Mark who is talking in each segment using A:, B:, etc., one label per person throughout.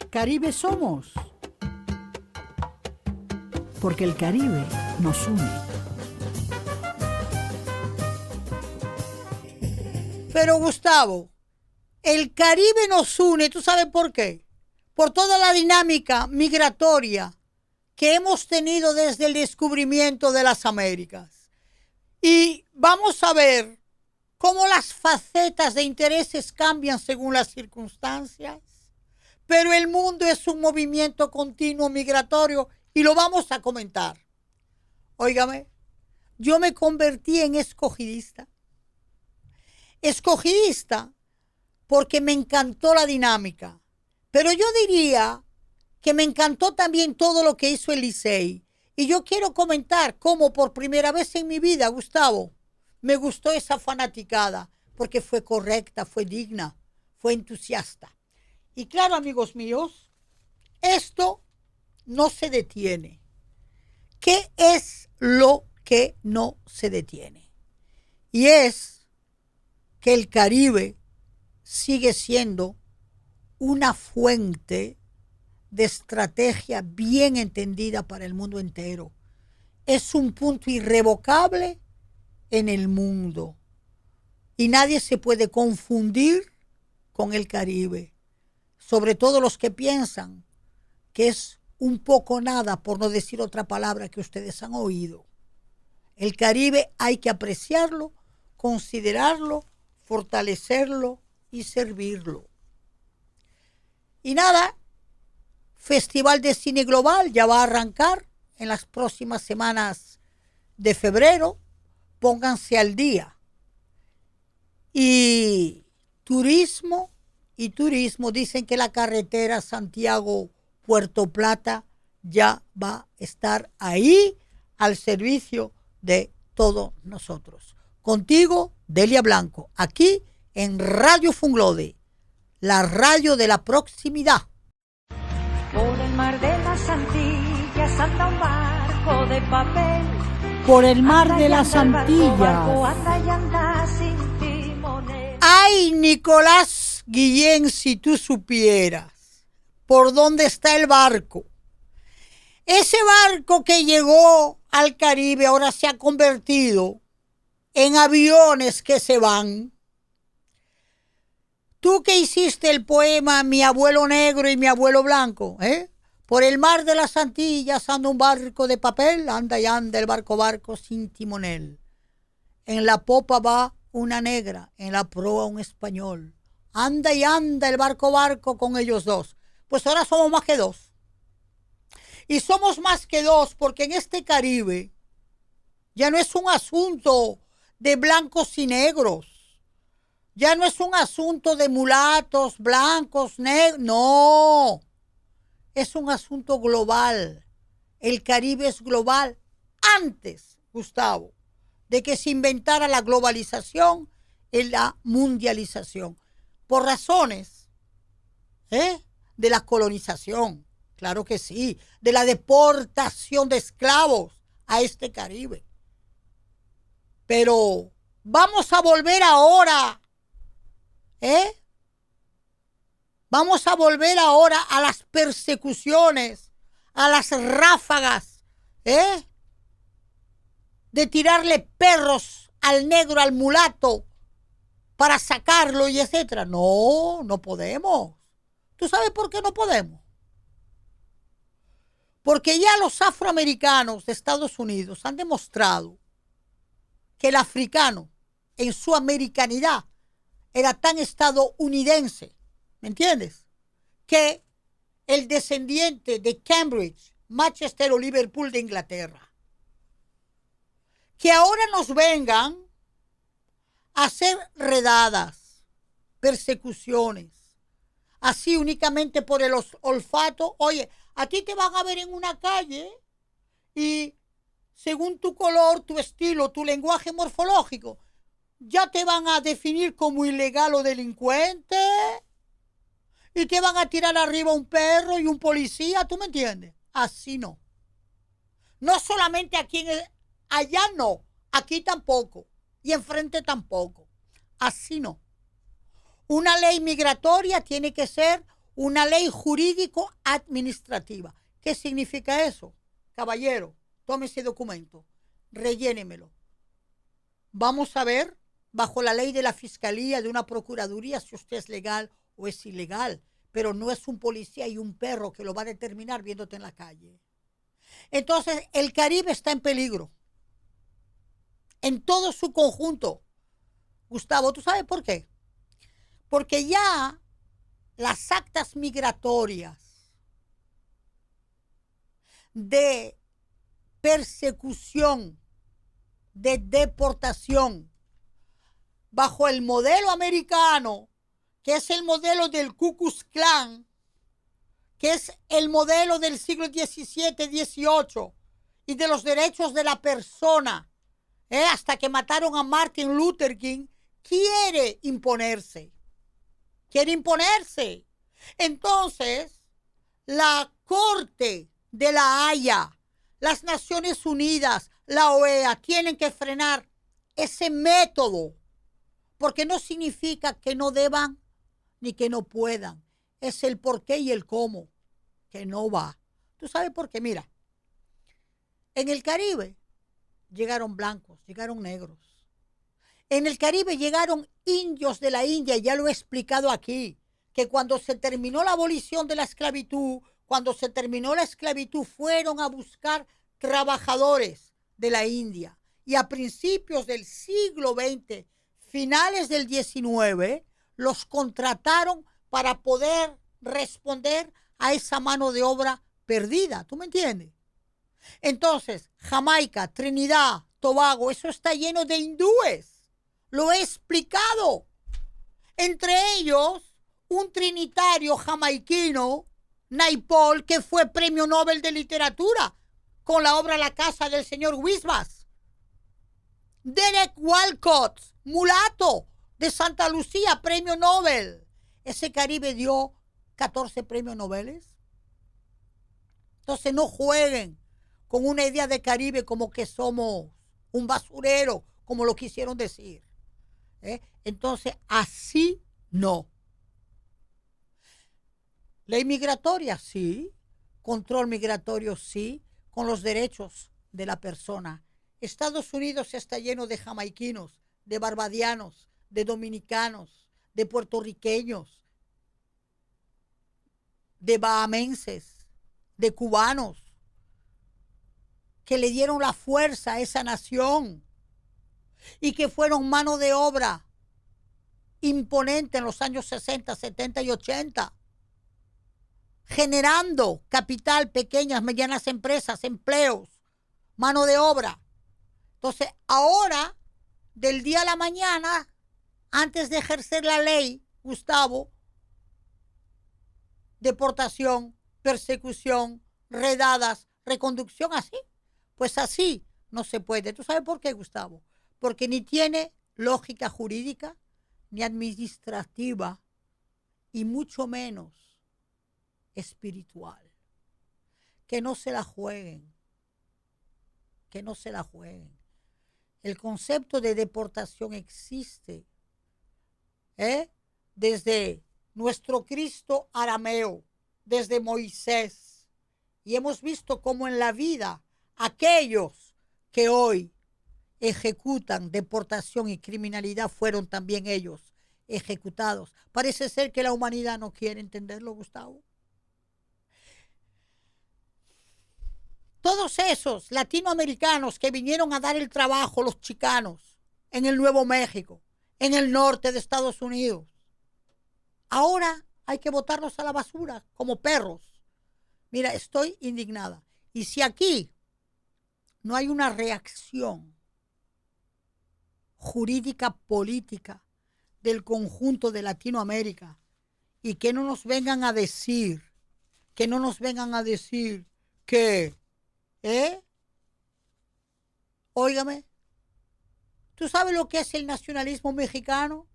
A: Caribe somos, porque el Caribe nos une.
B: Pero Gustavo, el Caribe nos une, ¿tú sabes por qué? Por toda la dinámica migratoria que hemos tenido desde el descubrimiento de las Américas. Y vamos a ver cómo las facetas de intereses cambian según las circunstancias. Pero el mundo es un movimiento continuo migratorio y lo vamos a comentar. Óigame, yo me convertí en escogidista. Escogidista porque me encantó la dinámica. Pero yo diría que me encantó también todo lo que hizo el Licey. Y yo quiero comentar cómo por primera vez en mi vida, Gustavo, me gustó esa fanaticada, porque fue correcta, fue digna, fue entusiasta. Y claro, amigos míos, esto no se detiene. ¿Qué es lo que no se detiene? Y es que el Caribe sigue siendo una fuente de estrategia bien entendida para el mundo entero. Es un punto irrevocable en el mundo y nadie se puede confundir con el Caribe, sobre todo los que piensan que es un poco nada, por no decir otra palabra que ustedes han oído. El Caribe hay que apreciarlo, considerarlo, fortalecerlo y servirlo. Y nada, Festival de Cine Global ya va a arrancar en las próximas semanas de febrero. Pónganse al día. Y turismo, dicen que la carretera Santiago-Puerto Plata ya va a estar ahí al servicio de todos nosotros. Contigo, Delia Blanco, aquí en Radio Funglode, la radio de la proximidad.
C: Por el mar de las Antillas anda un barco de papel.
A: Por el mar de las Antillas.
C: Anda y anda sin timonel.
B: Ay, Nicolás Guillén, si tú supieras por dónde está el barco. Ese barco que llegó al Caribe ahora se ha convertido en aviones que se van. Tú que hiciste el poema Mi abuelo negro y mi abuelo blanco, Por el mar de las Antillas anda un barco de papel, anda y anda el barco sin timonel. En la popa va una negra, en la proa un español. Anda y anda el barco con ellos dos. Pues ahora somos más que dos. Y somos más que dos porque en este Caribe ya no es un asunto de blancos y negros. Ya no es un asunto de mulatos, blancos, negros. No. Es un asunto global. El Caribe es global antes, Gustavo, de que se inventara la globalización y la mundialización. Por razones de la colonización, claro que sí, de la deportación de esclavos a este Caribe. Pero vamos a volver ahora, Vamos a volver ahora a las persecuciones, a las ráfagas, de tirarle perros al negro, al mulato, para sacarlo y etcétera. No, no podemos. ¿Tú sabes por qué no podemos? Porque ya los afroamericanos de Estados Unidos han demostrado que el africano, en su americanidad, era tan estadounidense, ¿me entiendes? Que el descendiente de Cambridge, Manchester o Liverpool de Inglaterra. Que ahora nos vengan a hacer redadas, persecuciones, así únicamente por el olfato. Oye, a ti te van a ver en una calle y según tu color, tu estilo, tu lenguaje morfológico, ya te van a definir como ilegal o delincuente y te van a tirar arriba un perro y un policía, ¿tú me entiendes? Así no. No solamente aquí, allá no, aquí tampoco y enfrente tampoco. Así no. Una ley migratoria tiene que ser una ley jurídico-administrativa. ¿Qué significa eso? Caballero, tome ese documento, rellénemelo. Vamos a ver, bajo la ley de la Fiscalía, de una Procuraduría, si usted es legal o es ilegal, pero no es un policía y un perro que lo va a determinar viéndote en la calle. Entonces, el Caribe está en peligro, en todo su conjunto. Gustavo, ¿tú sabes por qué? Porque ya las actas migratorias de persecución, de deportación, bajo el modelo americano, que es el modelo del Ku Klux Klan, que es el modelo del siglo XVII, XVIII, y de los derechos de la persona, hasta que mataron a Martin Luther King, quiere imponerse. Entonces, la Corte de la Haya, las Naciones Unidas, la OEA, tienen que frenar ese método, porque no significa que no deban ni que no puedan. Es el por qué y el cómo, que no va. ¿Tú sabes por qué? Mira, en el Caribe llegaron blancos, llegaron negros. En el Caribe llegaron indios de la India, y ya lo he explicado aquí, que cuando se terminó la abolición de la esclavitud, fueron a buscar trabajadores de la India. Y a principios del siglo XX, finales del XIX, los contrataron para poder responder a esa mano de obra perdida. ¿Tú me entiendes? Entonces, Jamaica, Trinidad, Tobago, eso está lleno de hindúes. Lo he explicado. Entre ellos, un trinitario jamaiquino, Naipaul, que fue premio Nobel de Literatura con la obra La casa del señor Wisbas. Derek Walcott, mulato de Santa Lucía, premio Nobel. Ese Caribe dio 14 premios Nobel. Entonces no jueguen con una idea de Caribe como que somos un basurero, como lo quisieron decir. Entonces, así no. Ley migratoria, sí. Control migratorio, sí. Con los derechos de la persona. Estados Unidos está lleno de jamaiquinos, de barbadianos, de dominicanos, de puertorriqueños, de bahamenses, de cubanos, que le dieron la fuerza a esa nación y que fueron mano de obra imponente en los años 60, 70 y 80, generando capital, pequeñas, medianas empresas, empleos, mano de obra. Entonces, ahora, del día a la mañana, antes de ejercer la ley, Gustavo, deportación, persecución, redadas, reconducción, así. Pues así no se puede. ¿Tú sabes por qué, Gustavo? Porque ni tiene lógica jurídica, ni administrativa, y mucho menos espiritual. Que no se la jueguen. Que no se la jueguen. El concepto de deportación existe desde nuestro Cristo arameo, desde Moisés. Y hemos visto cómo en la vida aquellos que hoy ejecutan deportación y criminalidad fueron también ellos ejecutados. Parece ser que la humanidad no quiere entenderlo, Gustavo. Todos esos latinoamericanos que vinieron a dar el trabajo, los chicanos, en el Nuevo México, en el norte de Estados Unidos, ahora hay que botarlos a la basura como perros. Mira, estoy indignada. Y si aquí no hay una reacción jurídica, política del conjunto de Latinoamérica, y que no nos vengan a decir que, óigame, ¿tú sabes lo que es el nacionalismo mexicano?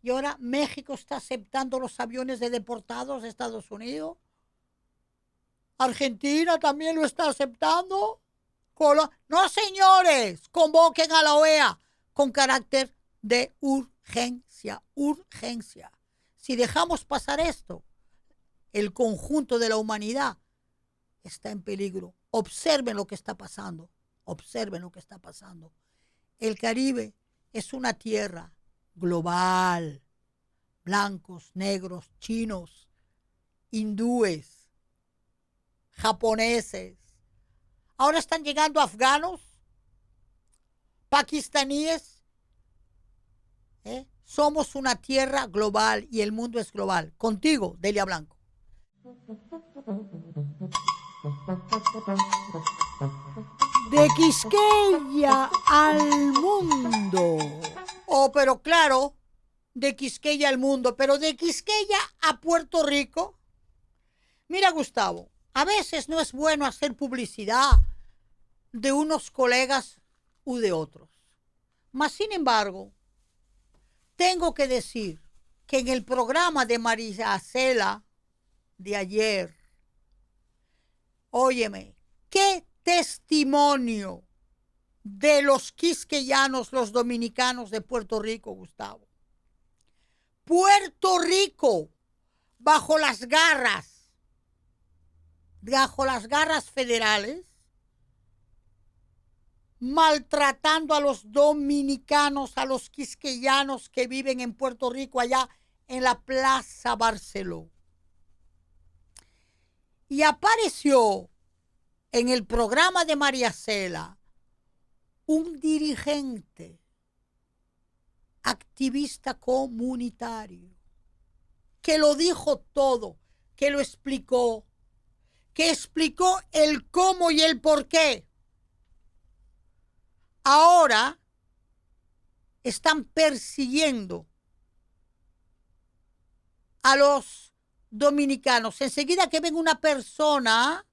B: Y ahora México está aceptando los aviones de deportados de Estados Unidos. Argentina también lo está aceptando. No, señores, convoquen a la OEA con carácter de urgencia. Si dejamos pasar esto, el conjunto de la humanidad está en peligro. Observen lo que está pasando. Observen lo que está pasando. El Caribe es una tierra global. Blancos, negros, chinos, hindúes, japoneses. Ahora están llegando afganos, pakistaníes. Somos una tierra global y el mundo es global. Contigo, Delia Blanco.
A: De Quisqueya al mundo.
B: Oh, pero claro, de Quisqueya al mundo, pero de Quisqueya a Puerto Rico. Mira, Gustavo, a veces no es bueno hacer publicidad de unos colegas u de otros. Mas, sin embargo, tengo que decir que en el programa de María Cela de ayer, óyeme, qué testimonio de los quisqueyanos, los dominicanos de Puerto Rico, Gustavo. Puerto Rico, bajo las garras federales, maltratando a los dominicanos, a los quisqueyanos que viven en Puerto Rico, allá en la Plaza Barceló. Y apareció en el programa de María Cela un dirigente, activista comunitario, que lo dijo todo, que lo explicó, que explicó el cómo y el por qué. Ahora están persiguiendo a los dominicanos. Enseguida que ven una persona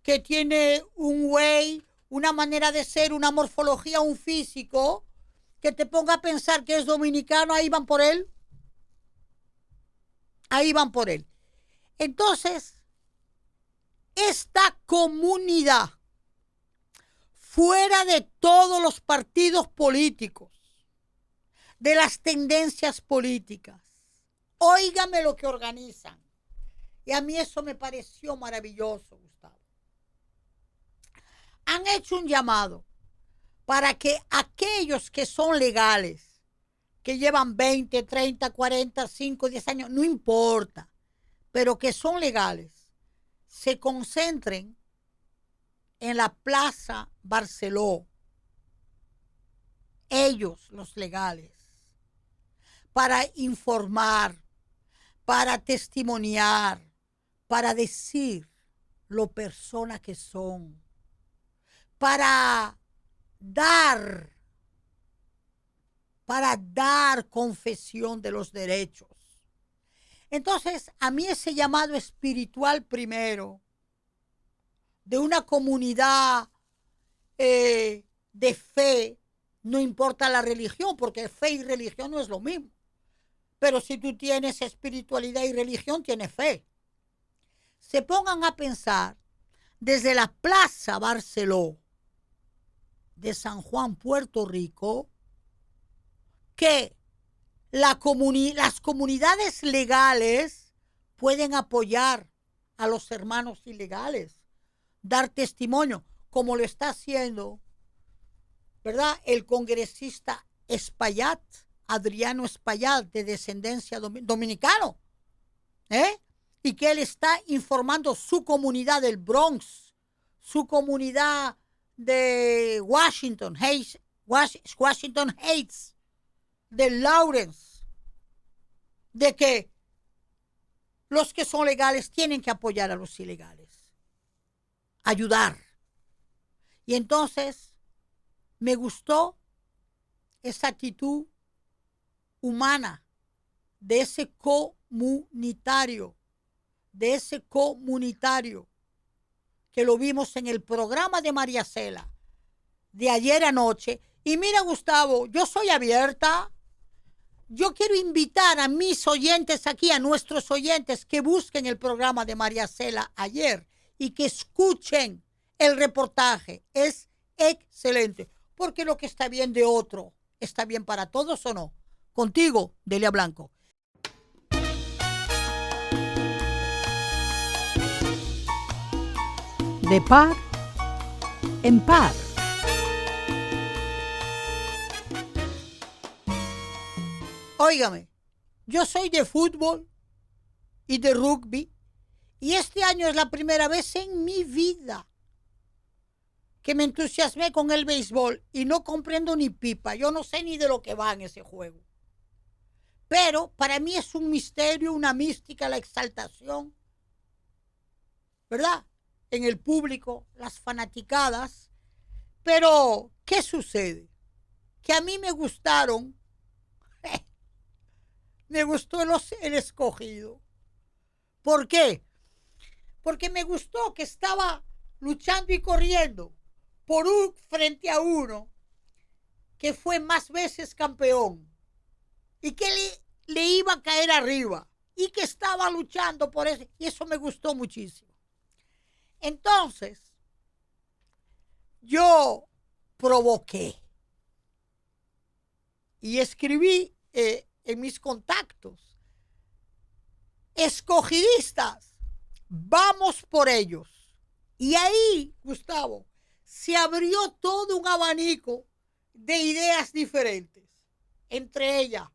B: que tiene un way, una manera de ser, una morfología, un físico, que te ponga a pensar que es dominicano, ahí van por él. Ahí van por él. Entonces, esta comunidad, fuera de todos los partidos políticos, de las tendencias políticas, óigame lo que organizan. Y a mí eso me pareció maravilloso, Gustavo. Han hecho un llamado para que aquellos que son legales, que llevan 20, 30, 40, 5, 10 años, no importa, pero que son legales, se concentren en la Plaza Barceló, ellos los legales, para informar, para testimoniar, para decir lo personas que son, para dar confesión de los derechos. Entonces, a mí ese llamado espiritual primero, de una comunidad de fe, no importa la religión, porque fe y religión no es lo mismo. Pero si tú tienes espiritualidad y religión, tienes fe. Se pongan a pensar desde la Plaza Barceló de San Juan, Puerto Rico, que las comunidades legales pueden apoyar a los hermanos ilegales, dar testimonio, como lo está haciendo, ¿verdad?, el congresista Espaillat, Adriano Espaillat, de descendencia dominicano, y que él está informando su comunidad del Bronx, su comunidad de Washington Heights, de Lawrence, de que los que son legales tienen que apoyar a los ilegales, ayudar. Y entonces me gustó esa actitud humana de ese comunitario, que lo vimos en el programa de María Cela de ayer anoche. Y mira, Gustavo, yo soy abierta. Yo quiero invitar a mis oyentes aquí, a nuestros oyentes, que busquen el programa de María Cela ayer y que escuchen el reportaje. Es excelente, porque lo que está bien de otro, ¿está bien para todos o no? Contigo, Delia Blanco.
A: de par en par.
B: Óigame, yo soy de fútbol y de rugby y este año es la primera vez en mi vida que me entusiasmé con el béisbol y no comprendo ni pipa. Yo no sé ni de lo que va en ese juego. Pero para mí es un misterio, una mística, la exaltación, ¿verdad? En el público, las fanaticadas. Pero, ¿qué sucede? Que a mí me gustaron, me gustó el escogido. ¿Por qué? Porque me gustó que estaba luchando y corriendo por un frente a uno que fue más veces campeón y que le iba a caer arriba y que estaba luchando por eso, y eso me gustó muchísimo. Entonces, yo provoqué y escribí en mis contactos: escogidistas, vamos por ellos. Y ahí, Gustavo, se abrió todo un abanico de ideas diferentes. Entre ellas,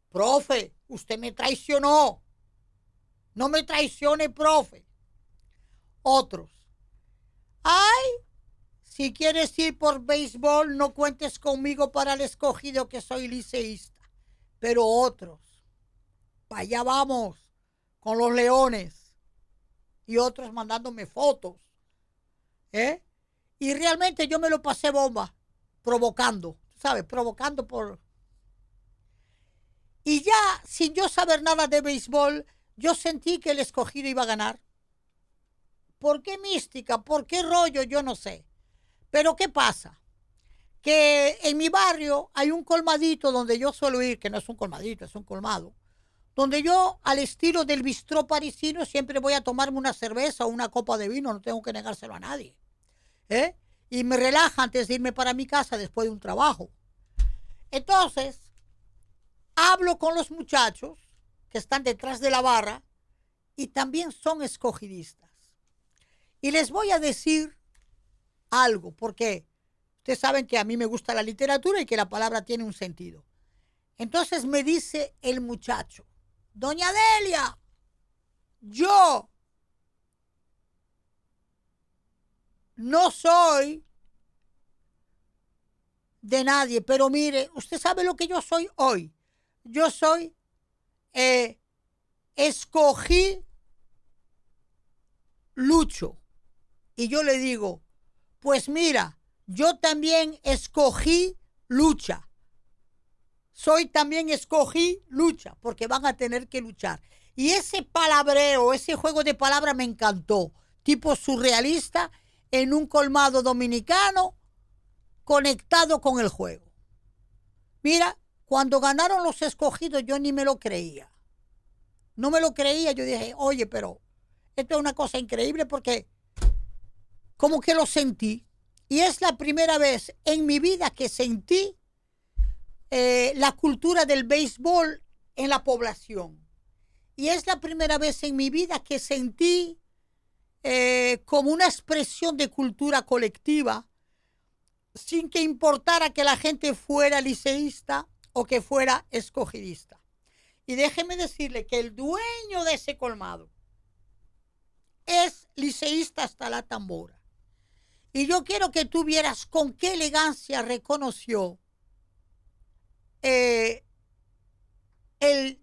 B: profe, usted me traicionó. No me traicione, profe. Otros, ay, si quieres ir por béisbol, no cuentes conmigo para el escogido, que soy liceísta. Pero otros, para allá vamos, con los leones. Y otros mandándome fotos. Y realmente yo me lo pasé bomba, provocando, ¿sabes? Provocando por... Y ya, sin yo saber nada de béisbol, yo sentí que el escogido iba a ganar. ¿Por qué mística? ¿Por qué rollo? Yo no sé. Pero ¿qué pasa? Que en mi barrio hay un colmadito donde yo suelo ir, que no es un colmadito, es un colmado, donde yo, al estilo del bistró parisino, siempre voy a tomarme una cerveza o una copa de vino, no tengo que negárselo a nadie. Y me relaja antes de irme para mi casa después de un trabajo. Entonces, hablo con los muchachos que están detrás de la barra y también son escogidistas. Y les voy a decir algo, porque ustedes saben que a mí me gusta la literatura y que la palabra tiene un sentido. Entonces me dice el muchacho: doña Delia, yo no soy de nadie, pero mire, usted sabe lo que yo soy hoy. Yo soy, escogí Lucho. Y yo le digo, pues mira, yo también escogí lucha. Soy también escogí lucha, porque van a tener que luchar. Y ese palabreo, ese juego de palabras me encantó. Tipo surrealista, en un colmado dominicano, conectado con el juego. Mira, cuando ganaron los escogidos, yo ni me lo creía. No me lo creía, yo dije, oye, pero esto es una cosa increíble, porque como que lo sentí. Y es la primera vez en mi vida que sentí la cultura del béisbol en la población. Y es la primera vez en mi vida que sentí como una expresión de cultura colectiva, sin que importara que la gente fuera liceísta o que fuera escogidista. Y déjeme decirle que el dueño de ese colmado es liceísta hasta la tambora. Y yo quiero que tú vieras con qué elegancia reconoció el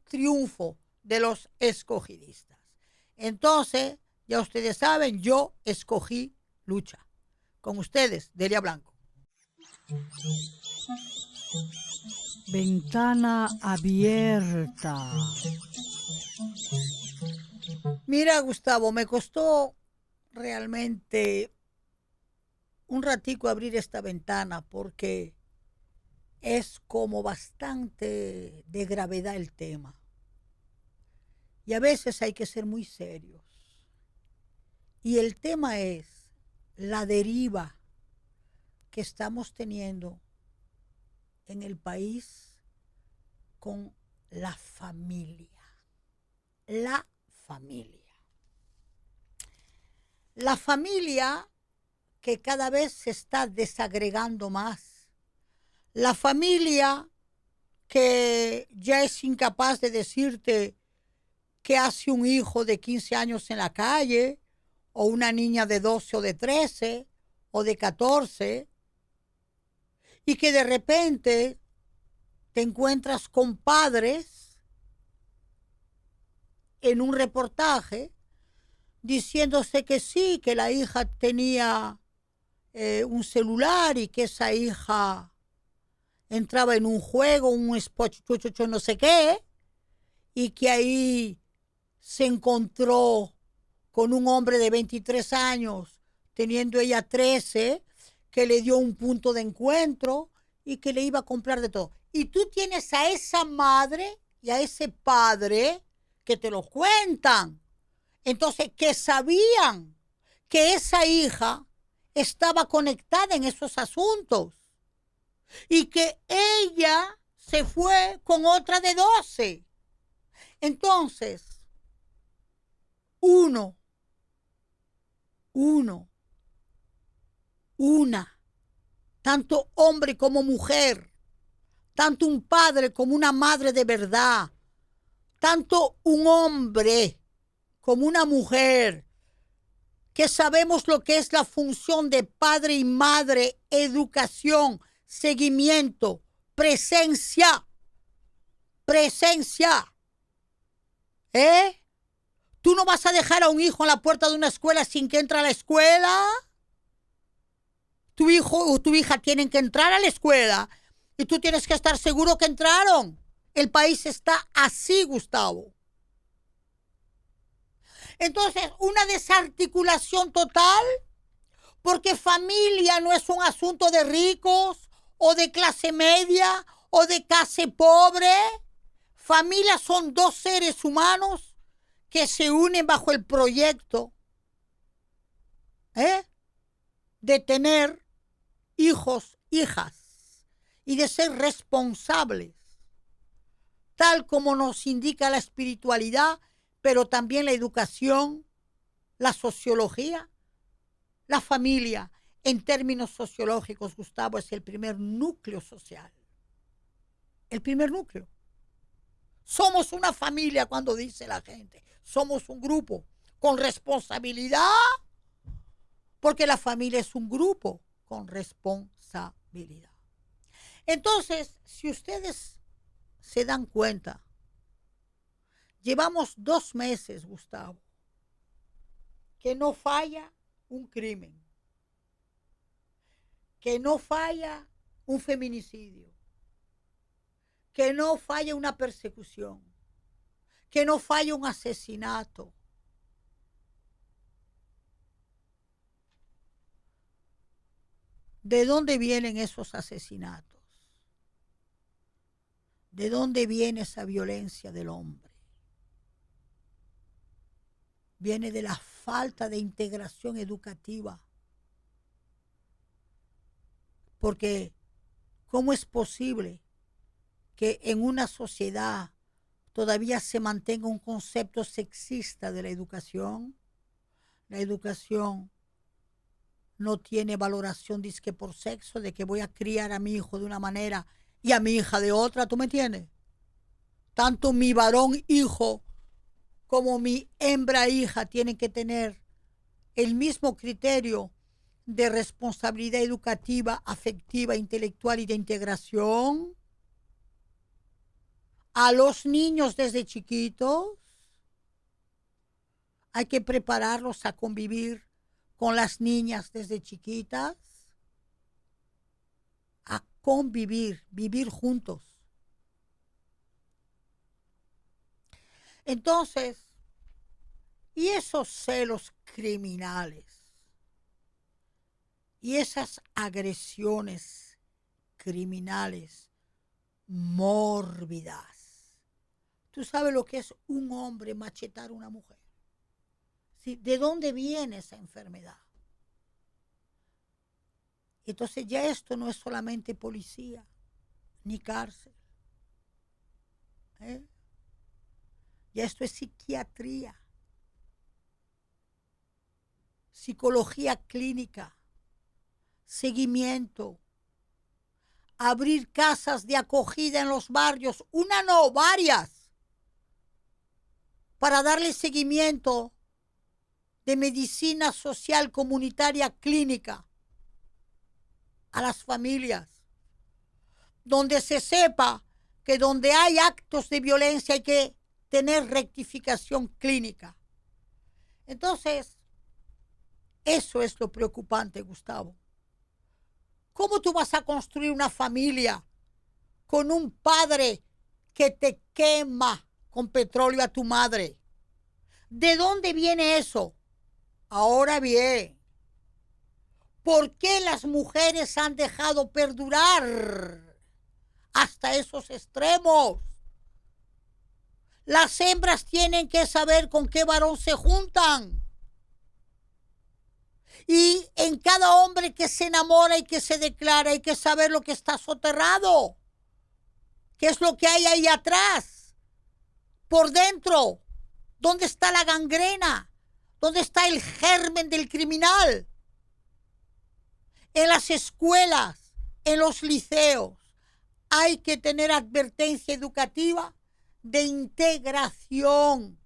B: triunfo de los escogidistas. Entonces, ya ustedes saben, yo escogí lucha. Con ustedes, Delia Blanco.
A: Ventana abierta.
B: Mira, Gustavo, me costó realmente un ratico abrir esta ventana, porque es como bastante de gravedad el tema. Y a veces hay que ser muy serios. Y el tema es la deriva que estamos teniendo en el país con la familia. La familia. La familia que cada vez se está desagregando más. La familia que ya es incapaz de decirte qué hace un hijo de 15 años en la calle, o una niña de 12 o de 13 o de 14, y que de repente te encuentras con padres en un reportaje diciéndose que sí, que la hija tenía un celular y que esa hija entraba en un juego, un spot, no sé qué, y que ahí se encontró con un hombre de 23 años, teniendo ella 13, que le dio un punto de encuentro y que le iba a comprar de todo. Y tú tienes a esa madre y a ese padre que te lo cuentan. Entonces, que sabían que esa hija estaba conectada en esos asuntos y que ella se fue con otra de 12. Entonces, una, tanto hombre como mujer, tanto un padre como una madre de verdad, tanto un hombre como una mujer, que sabemos lo que es la función de padre y madre, educación, seguimiento, presencia. ¿Eh? ¿Tú no vas a dejar a un hijo en la puerta de una escuela sin que entre a la escuela? Tu hijo o tu hija tienen que entrar a la escuela y tú tienes que estar seguro que entraron. El país está así, Gustavo. Entonces, una desarticulación total, porque familia no es un asunto de ricos o de clase media o de clase pobre. Familia son dos seres humanos que se unen bajo el proyecto de tener hijos, hijas, y de ser responsables, tal como nos indica la espiritualidad, pero también la educación, la sociología. La familia, en términos sociológicos, Gustavo, es el primer núcleo social. El primer núcleo. Somos una familia cuando dice la gente. Somos un grupo con responsabilidad, porque la familia es un grupo con responsabilidad. Entonces, si ustedes se dan cuenta, llevamos 2 meses, Gustavo, que no falla un crimen, que no falla un feminicidio, que no falla una persecución, que no falla un asesinato. ¿De dónde vienen esos asesinatos? ¿De dónde viene esa violencia del hombre? Viene de la falta de integración educativa. Porque, ¿cómo es posible que en una sociedad todavía se mantenga un concepto sexista de la educación? La educación no tiene valoración disque por sexo, de que voy a criar a mi hijo de una manera y a mi hija de otra, ¿tú me entiendes? Tanto mi varón hijo como mi hembra hija tienen que tener el mismo criterio de responsabilidad educativa, afectiva, intelectual y de integración a los niños desde chiquitos. Hay que prepararlos a convivir con las niñas desde chiquitas, a convivir, vivir juntos. Entonces, y esos celos criminales y esas agresiones criminales mórbidas. ¿Tú sabes lo que es un hombre machetar a una mujer? ¿Sí? ¿De dónde viene esa enfermedad? Entonces ya esto no es solamente policía ni cárcel. Ya esto es psiquiatría, psicología clínica, seguimiento, abrir casas de acogida en los barrios, una no, varias, para darle seguimiento de medicina social comunitaria clínica a las familias, donde se sepa que donde hay actos de violencia hay que tener rectificación clínica. Entonces, eso es lo preocupante, Gustavo. ¿Cómo tú vas a construir una familia con un padre que te quema con petróleo a tu madre? ¿De dónde viene eso? Ahora bien, ¿por qué las mujeres han dejado perdurar hasta esos extremos? Las hembras tienen que saber con qué varón se juntan. Y en cada hombre que se enamora y que se declara hay que saber lo que está soterrado. ¿Qué es lo que hay ahí atrás? Por dentro. ¿Dónde está la gangrena? ¿Dónde está el germen del criminal? En las escuelas, en los liceos, hay que tener advertencia educativa de integración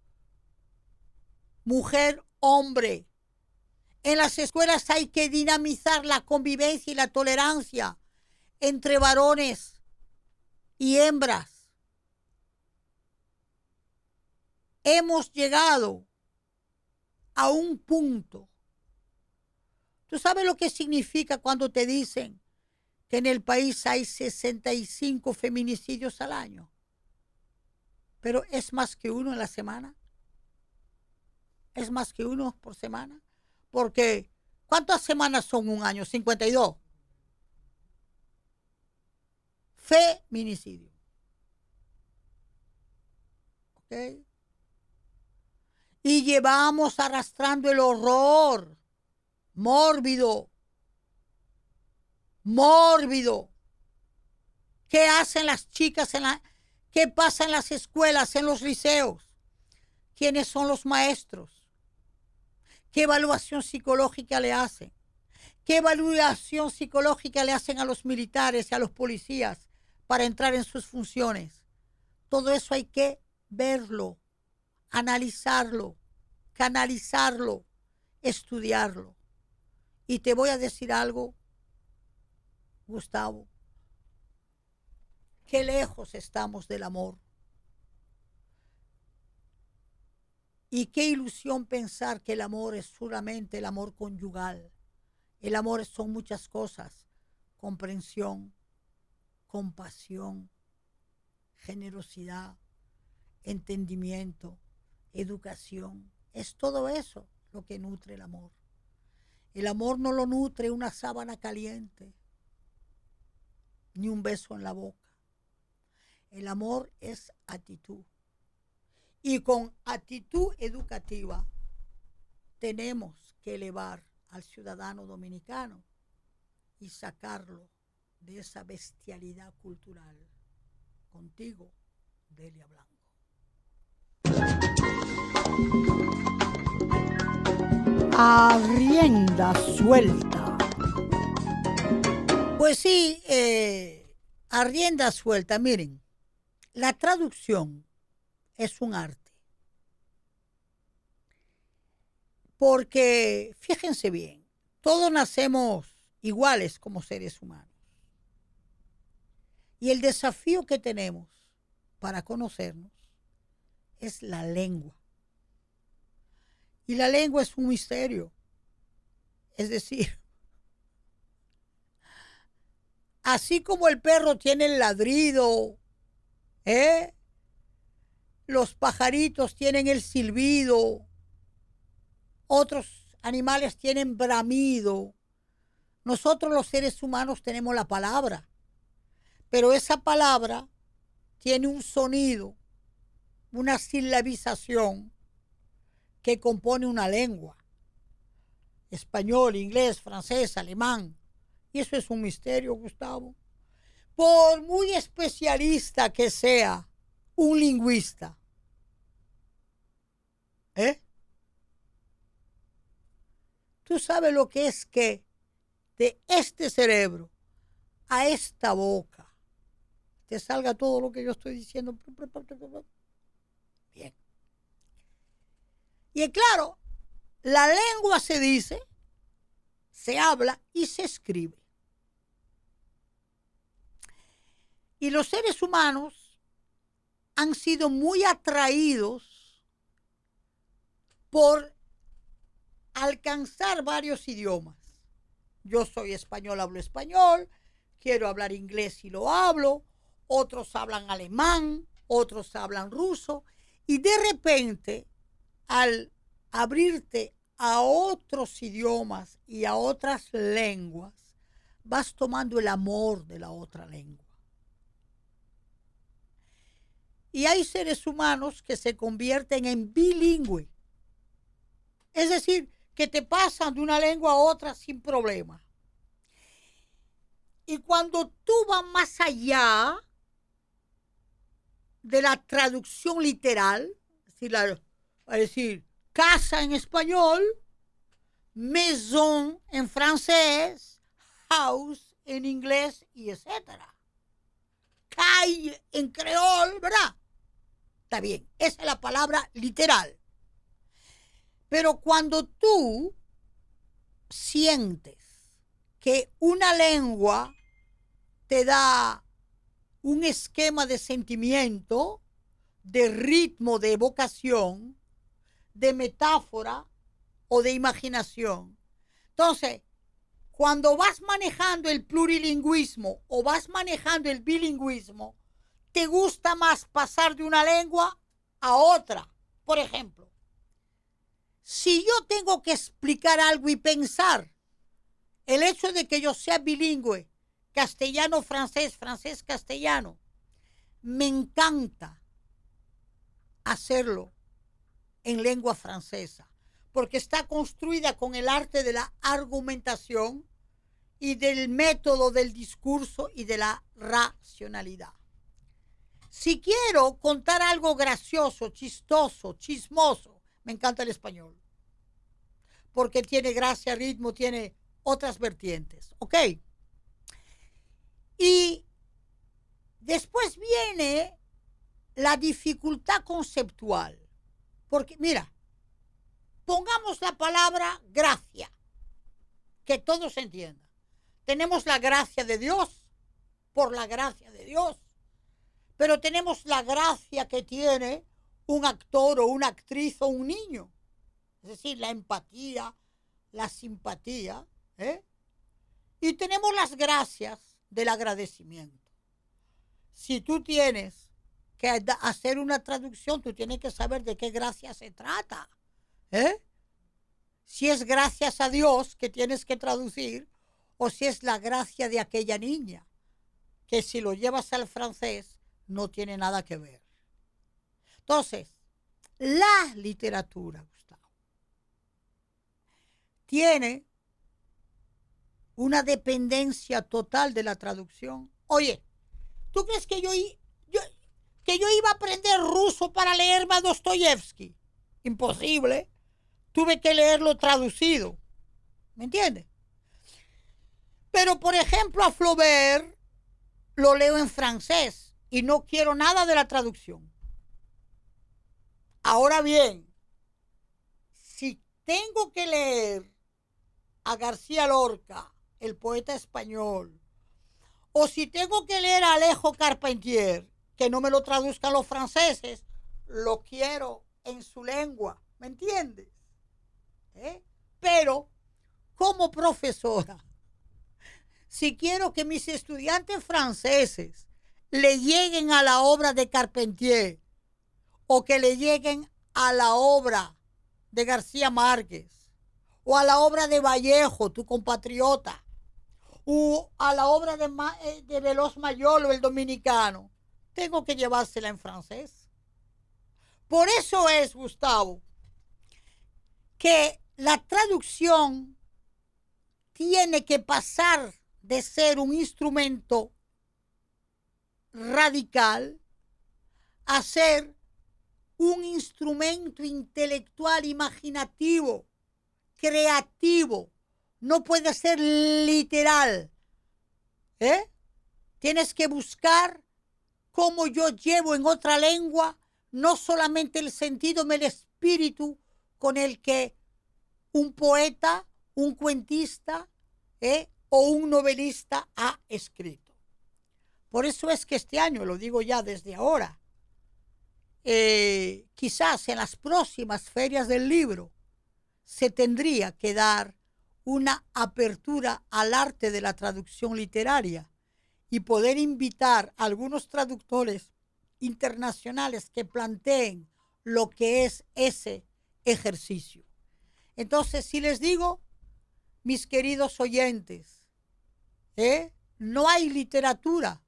B: mujer-hombre. En las escuelas hay que dinamizar la convivencia y la tolerancia entre varones y hembras. Hemos llegado a un punto. ¿Tú sabes lo que significa cuando te dicen que en el país hay 65 feminicidios al año? Pero es más que uno en la semana. Es más que uno por semana. Porque, ¿cuántas semanas son un año? 52. Feminicidio. ¿Ok? Y llevamos arrastrando el horror mórbido. ¿Qué hacen las chicas qué pasa en las escuelas, en los liceos? ¿Quiénes son los maestros? ¿Qué evaluación psicológica le hacen? ¿Qué evaluación psicológica le hacen a los militares y a los policías para entrar en sus funciones? Todo eso hay que verlo, analizarlo, canalizarlo, estudiarlo. Y te voy a decir algo, Gustavo. Qué lejos estamos del amor. Y qué ilusión pensar que el amor es solamente el amor conyugal. El amor son muchas cosas. Comprensión, compasión, generosidad, entendimiento, educación. Es todo eso lo que nutre el amor. El amor no lo nutre una sábana caliente, ni un beso en la boca. El amor es actitud. Y con actitud educativa tenemos que elevar al ciudadano dominicano y sacarlo de esa bestialidad cultural. Contigo, Delia Blanco.
A: A rienda suelta.
B: Pues sí, a rienda suelta. Miren, la traducción es un arte. Porque, fíjense bien, todos nacemos iguales como seres humanos. Y el desafío que tenemos para conocernos es la lengua. Y la lengua es un misterio. Es decir, así como el perro tiene el ladrido, los pajaritos tienen el silbido, otros animales tienen bramido, nosotros los seres humanos tenemos la palabra, pero esa palabra tiene un sonido, una silabización que compone una lengua, español, inglés, francés, alemán, y eso es un misterio, Gustavo. Por muy especialista que sea un lingüista, ¿tú sabes lo que es que de este cerebro a esta boca, te salga todo lo que yo estoy diciendo. Bien. Y claro, la lengua se dice, se habla y se escribe. Y los seres humanos han sido muy atraídos por alcanzar varios idiomas. Yo soy español, hablo español, quiero hablar inglés y lo hablo, otros hablan alemán, otros hablan ruso, y de repente, al abrirte a otros idiomas y a otras lenguas, vas tomando el amor de la otra lengua. Y hay seres humanos que se convierten en bilingües. Es decir, que te pasan de una lengua a otra sin problema. Y cuando tú vas más allá de la traducción literal, es decir, casa en español, maison en francés, house en inglés y etcétera. Calle en creol, ¿verdad? Está bien, esa es la palabra literal. Pero cuando tú sientes que una lengua te da un esquema de sentimiento, de ritmo, de evocación, de metáfora o de imaginación. Entonces, cuando vas manejando el plurilingüismo o vas manejando el bilingüismo, te gusta más pasar de una lengua a otra. Por ejemplo, si yo tengo que explicar algo y pensar, el hecho de que yo sea bilingüe, castellano-francés, francés-castellano, me encanta hacerlo en lengua francesa, porque está construida con el arte de la argumentación y del método del discurso y de la racionalidad. Si quiero contar algo gracioso, chistoso, chismoso, me encanta el español, porque tiene gracia, ritmo, tiene otras vertientes, ¿ok? Y después viene la dificultad conceptual, porque mira, pongamos la palabra gracia, que todos entiendan. Tenemos la gracia de Dios, por la gracia de Dios, pero tenemos la gracia que tiene un actor o una actriz o un niño, es decir, la empatía, la simpatía, y tenemos las gracias del agradecimiento. Si tú tienes que hacer una traducción, tú tienes que saber de qué gracia se trata. Si es gracias a Dios que tienes que traducir, o si es la gracia de aquella niña, que si lo llevas al francés no tiene nada que ver. Entonces, la literatura, Gustavo, tiene una dependencia total de la traducción. Oye, ¿tú crees que yo iba a aprender ruso para leerme a Dostoyevsky? Imposible. Tuve que leerlo traducido. ¿Me entiendes? Pero, por ejemplo, a Flaubert lo leo en francés y no quiero nada de la traducción. Ahora bien, si tengo que leer a García Lorca, el poeta español, o si tengo que leer a Alejo Carpentier, que no me lo traduzcan los franceses, lo quiero en su lengua, ¿me entiendes? Pero, como profesora, si quiero que mis estudiantes franceses le lleguen a la obra de Carpentier o que le lleguen a la obra de García Márquez o a la obra de Vallejo, tu compatriota, o a la obra de Veloz Mayolo, el dominicano, tengo que llevársela en francés. Por eso es, Gustavo, que la traducción tiene que pasar de ser un instrumento radical a ser un instrumento intelectual, imaginativo, creativo, no puede ser literal. Tienes que buscar cómo yo llevo en otra lengua no solamente el sentido, el espíritu con el que un poeta, un cuentista o un novelista ha escrito. Por eso es que este año, lo digo ya desde ahora, quizás en las próximas ferias del libro se tendría que dar una apertura al arte de la traducción literaria y poder invitar a algunos traductores internacionales que planteen lo que es ese ejercicio. Entonces, si les digo, mis queridos oyentes, no hay literatura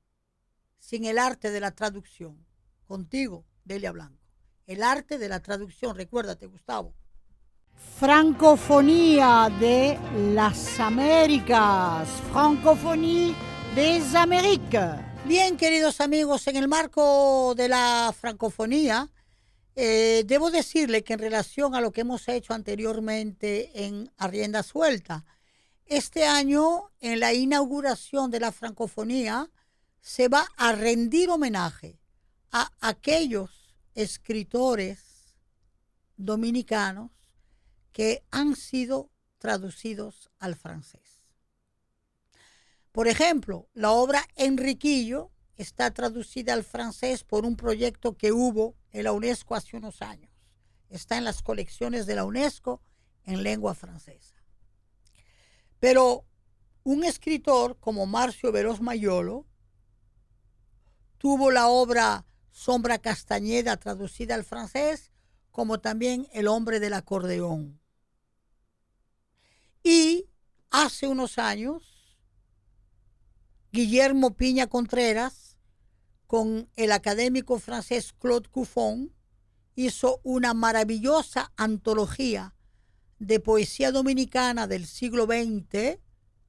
B: sin el arte de la traducción. Contigo, Delia Blanco. El arte de la traducción, recuérdate, Gustavo.
A: Francofonía de las Américas. Francofonía des Amériques.
B: Bien, queridos amigos, en el marco de la francofonía, debo decirle que en relación a lo que hemos hecho anteriormente en A Rienda Suelta, este año, en la inauguración de la francofonía, se va a rendir homenaje a aquellos escritores dominicanos que han sido traducidos al francés. Por ejemplo, la obra Enriquillo está traducida al francés por un proyecto que hubo en la UNESCO hace unos años. Está en las colecciones de la UNESCO en lengua francesa. Pero un escritor como Marcio Veloz Mayolo tuvo la obra Sombra Castañeda traducida al francés, como también El hombre del acordeón. Y hace unos años, Guillermo Piña Contreras, con el académico francés Claude Cuffon, hizo una maravillosa antología de poesía dominicana del siglo XX,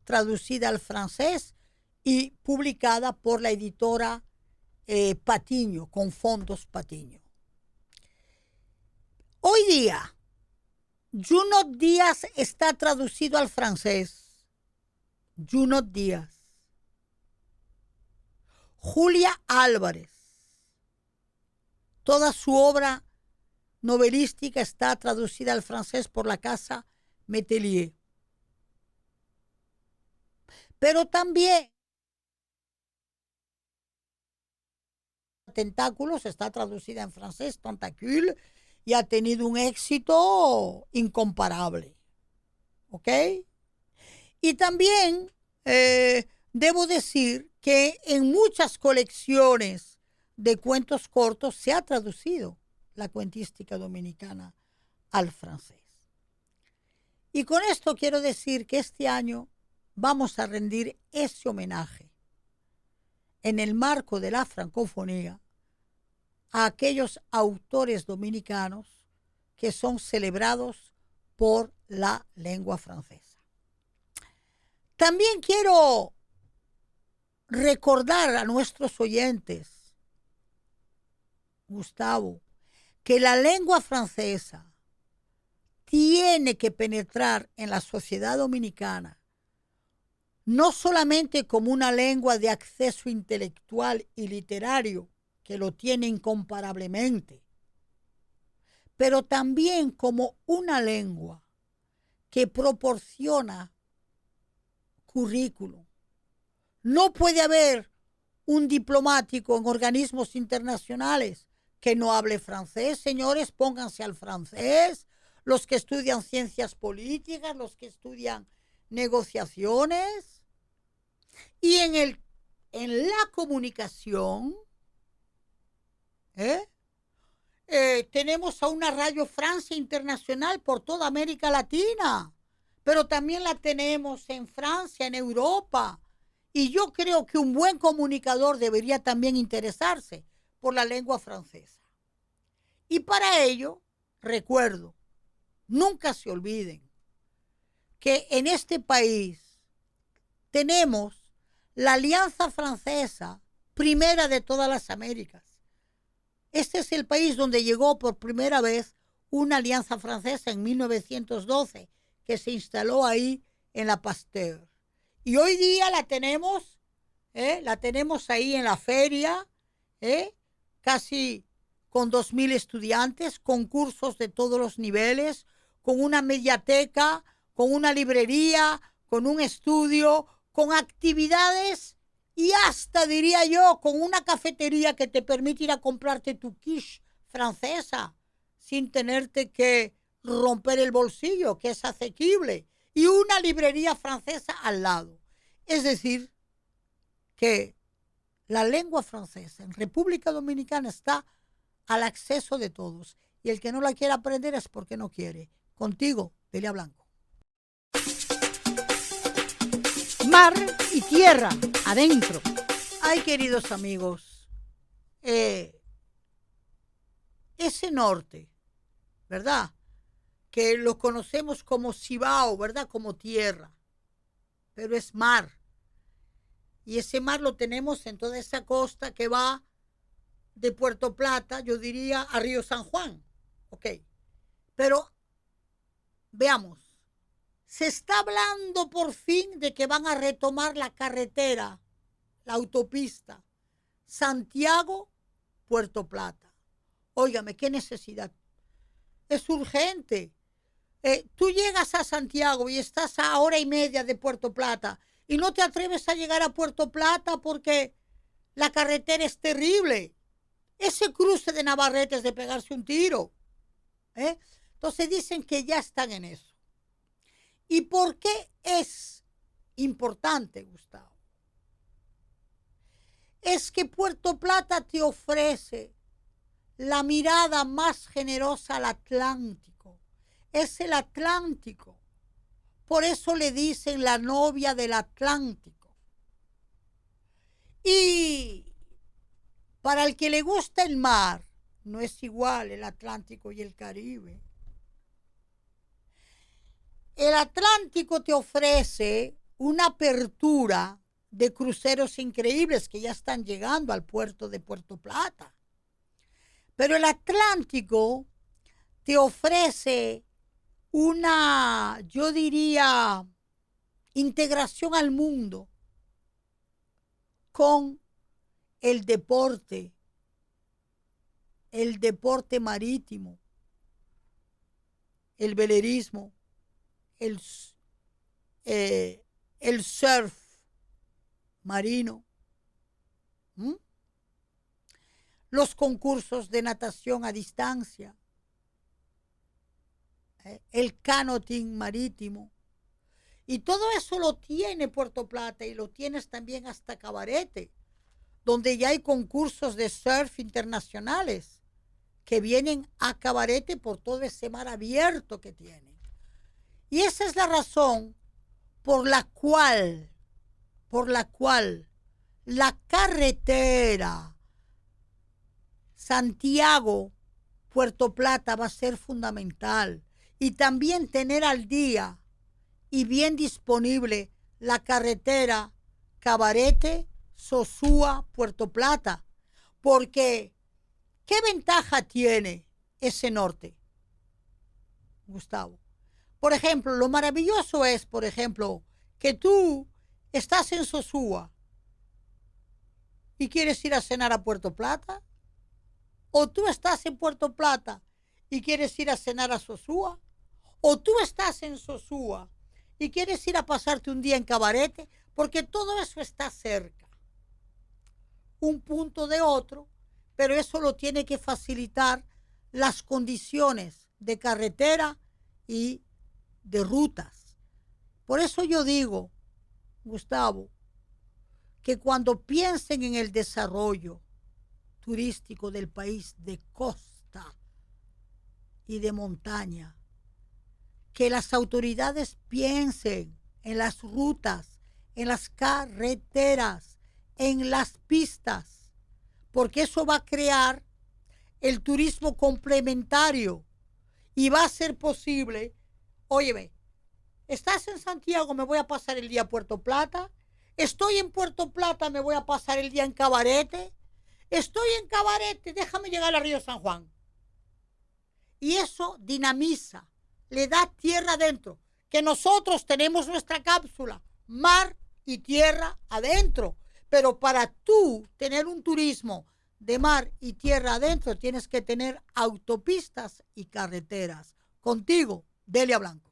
B: traducida al francés y publicada por la editora Patiño, con fondos Patiño. Hoy día, Junot Díaz está traducido al francés. Junot Díaz. Julia Álvarez. Toda su obra novelística está traducida al francés por la casa Metelier. Pero también Tentáculos está traducida en francés, Tentacule, y ha tenido un éxito incomparable. ¿Ok? Y también debo decir que en muchas colecciones de cuentos cortos se ha traducido la cuentística dominicana al francés. Y con esto quiero decir que este año vamos a rendir ese homenaje en el marco de la francofonía a aquellos autores dominicanos que son celebrados por la lengua francesa. También quiero recordar a nuestros oyentes, Gustavo, que la lengua francesa tiene que penetrar en la sociedad dominicana, no solamente como una lengua de acceso intelectual y literario, que lo tiene incomparablemente, pero también como una lengua que proporciona currículum. No puede haber un diplomático en organismos internacionales que no hable francés. Señores, pónganse al francés. Los que estudian ciencias políticas, los que estudian negociaciones. Y en la comunicación, tenemos a una Radio Francia Internacional por toda América Latina, pero también la tenemos en Francia, en Europa. Y yo creo que un buen comunicador debería también interesarse por la lengua francesa. Y para ello, recuerdo, nunca se olviden que en este país tenemos la Alianza Francesa, primera de todas las Américas. Este es el país donde llegó por primera vez una alianza francesa en 1912, que se instaló ahí en la Pasteur. Y hoy día la tenemos ahí en la feria, casi con 2,000 estudiantes, con cursos de todos los niveles, con una mediateca, con una librería, con un estudio, con actividades y hasta, diría yo, con una cafetería que te permite ir a comprarte tu quiche francesa sin tenerte que romper el bolsillo, que es asequible, y una librería francesa al lado. Es decir, que la lengua francesa en República Dominicana está al acceso de todos, y el que no la quiere aprender es porque no quiere. Contigo, Delia Blanco.
A: Mar y tierra, adentro.
B: Ay, queridos amigos, ese norte, ¿verdad? Que lo conocemos como Cibao, ¿verdad? Como tierra, pero es mar. Y ese mar lo tenemos en toda esa costa que va de Puerto Plata, yo diría, a Río San Juan. Ok. Pero, veamos, se está hablando por fin de que van a retomar la carretera, la autopista, Santiago-Puerto Plata. Óigame, qué necesidad. Es urgente. Tú llegas a Santiago y estás a 1:30 de Puerto Plata y no te atreves a llegar a Puerto Plata porque la carretera es terrible. Ese cruce de Navarrete es de pegarse un tiro. Entonces dicen que ya están en eso. ¿Y por qué es importante, Gustavo? Es que Puerto Plata te ofrece la mirada más generosa al Atlántico. Es el Atlántico. Por eso le dicen la novia del Atlántico. Y para el que le gusta el mar, no es igual el Atlántico y el Caribe. El Atlántico te ofrece una apertura de cruceros increíbles que ya están llegando al puerto de Puerto Plata. Pero el Atlántico te ofrece una, yo diría, integración al mundo con el deporte marítimo, el velerismo, el surf marino, los concursos de natación a distancia, el canoting marítimo. Y todo eso lo tiene Puerto Plata y lo tienes también hasta Cabarete, donde ya hay concursos de surf internacionales que vienen a Cabarete por todo ese mar abierto que tienen. Y esa es la razón por la cual la carretera Santiago-Puerto Plata va a ser fundamental. Y también tener al día y bien disponible la carretera Cabarete, Sosúa, Puerto Plata. Porque, ¿qué ventaja tiene ese norte, Gustavo? Por ejemplo, lo maravilloso es, por ejemplo, que tú estás en Sosúa y quieres ir a cenar a Puerto Plata, o tú estás en Puerto Plata y quieres ir a cenar a Sosúa, o tú estás en Sosúa y quieres ir a pasarte un día en Cabarete, porque todo eso está cerca, un punto de otro, pero eso lo tiene que facilitar las condiciones de carretera y de rutas. Por eso yo digo, Gustavo, que cuando piensen en el desarrollo turístico del país de costa y de montaña, que las autoridades piensen en las rutas, en las carreteras, en las pistas, porque eso va a crear el turismo complementario y va a ser posible. Óyeme, estás en Santiago, me voy a pasar el día a Puerto Plata. Estoy en Puerto Plata, me voy a pasar el día en Cabarete. Estoy en Cabarete, déjame llegar a Río San Juan. Y eso dinamiza, le da tierra adentro. que nosotros tenemos nuestra cápsula, mar y tierra adentro. Pero para tú tener un turismo de mar y tierra adentro, tienes que tener autopistas y carreteras. Contigo, Delia Blanco.